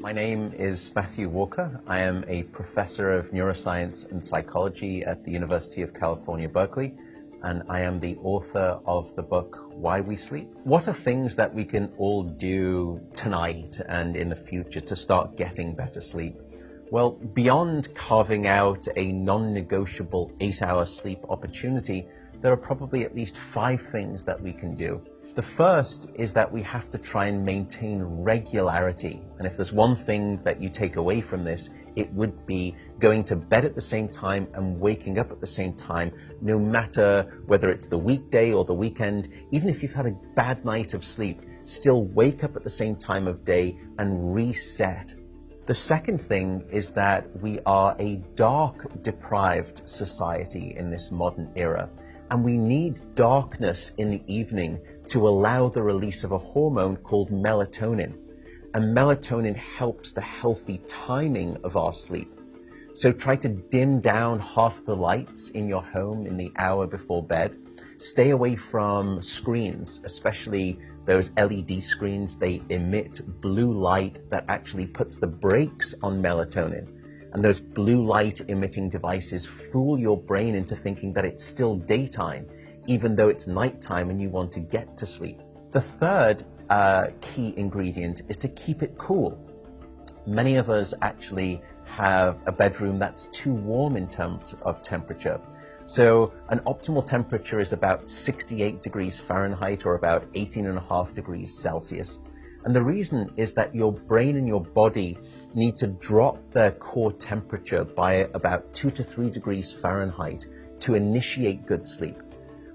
My name is Matthew Walker. I am a professor of neuroscience and psychology at the University of California, Berkeley, and I am the author of the book, Why We Sleep. What are things that we can all do tonight and in the future to start getting better sleep? Well, beyond carving out a non-negotiable 8-hour sleep opportunity, there are probably at least 5 things that we can do. The first is that we have to try and maintain regularity. And if there's one thing that you take away from this, it would be going to bed at the same time and waking up at the same time, no matter whether it's the weekday or the weekend. Even if you've had a bad night of sleep, still wake up at the same time of day and reset. The second thing is that we are a dark-deprived society in this modern era, and we need darkness in the evening to allow the release of a hormone called melatonin. And melatonin helps the healthy timing of our sleep. So try to dim down half the lights in your home in the hour before bed. Stay away from screens, especially those LED screens. They emit blue light that actually puts the brakes on melatonin. And those blue light emitting devices fool your brain into thinking that it's still daytime, even though it's nighttime and you want to get to sleep. The third key ingredient is to keep it cool. Many of us actually have a bedroom that's too warm in terms of temperature. So an optimal temperature is about 68 degrees Fahrenheit or about 18.5 degrees Celsius. And the reason is that your brain and your body need to drop their core temperature by about 2 to 3 degrees Fahrenheit to initiate good sleep.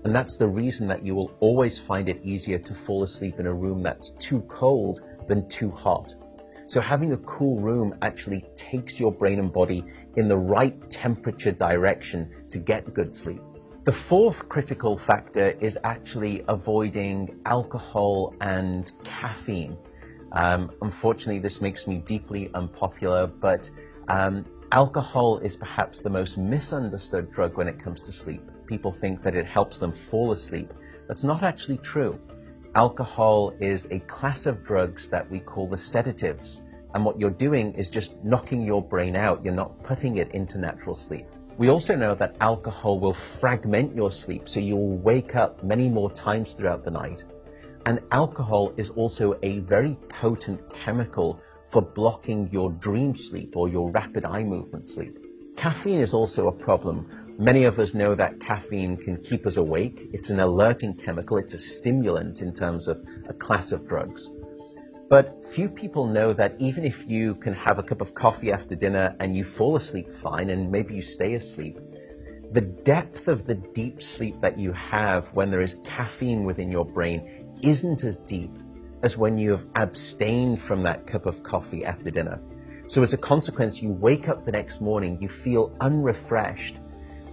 And that's the reason that you will always find it easier to fall asleep in a room that's too cold than too hot. So having a cool room actually takes your brain and body in the right temperature direction to get good sleep. The fourth critical factor is actually avoiding alcohol and caffeine. Unfortunately, this makes me deeply unpopular, but alcohol is perhaps the most misunderstood drug when it comes to sleep. People think that it helps them fall asleep. That's not actually true. Alcohol is a class of drugs that we call the sedatives. And what you're doing is just knocking your brain out. You're not putting it into natural sleep. We also know that alcohol will fragment your sleep, so you'll wake up many more times throughout the night. And alcohol is also a very potent chemical for blocking your dream sleep or your rapid eye movement sleep. Caffeine is also a problem. Many of us know that caffeine can keep us awake. It's an alerting chemical. It's a stimulant in terms of a class of drugs. But few people know that even if you can have a cup of coffee after dinner and you fall asleep fine and maybe you stay asleep, the depth of the deep sleep that you have when there is caffeine within your brain isn't as deep as when you have abstained from that cup of coffee after dinner. So as a consequence, you wake up the next morning, you feel unrefreshed,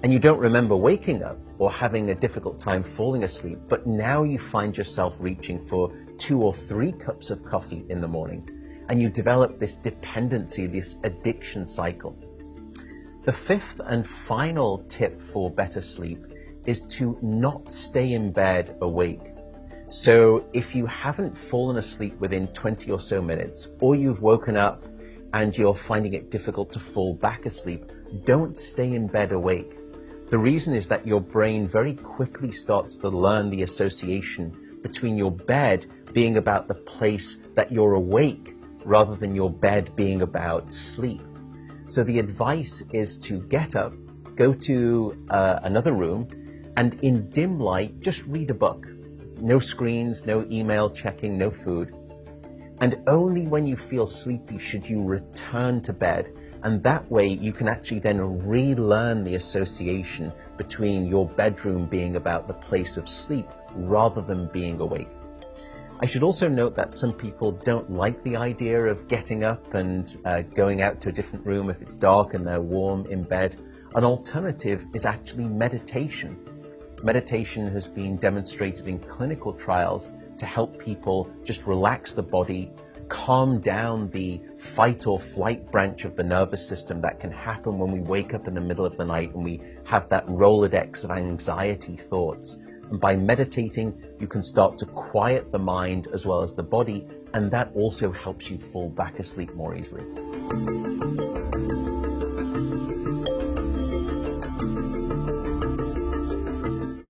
and you don't remember waking up or having a difficult time falling asleep, but now you find yourself reaching for 2 or 3 cups of coffee in the morning, and you develop this dependency, this addiction cycle. The fifth and final tip for better sleep is to not stay in bed awake. So if you haven't fallen asleep within 20 or so minutes, or you've woken up and you're finding it difficult to fall back asleep, don't stay in bed awake. The reason is that your brain very quickly starts to learn the association between your bed being about the place that you're awake rather than your bed being about sleep. So the advice is to get up, go to another room, and in dim light, just read a book. No screens, no email checking, no food. And only when you feel sleepy should you return to bed. And that way you can actually then relearn the association between your bedroom being about the place of sleep rather than being awake. I should also note that some people don't like the idea of getting up and going out to a different room if it's dark and they're warm in bed. An alternative is actually meditation. Meditation has been demonstrated in clinical trials to help people just relax the body, calm down the fight or flight branch of the nervous system that can happen when we wake up in the middle of the night and we have that Rolodex of anxiety thoughts. And by meditating, you can start to quiet the mind as well as the body, and that also helps you fall back asleep more easily.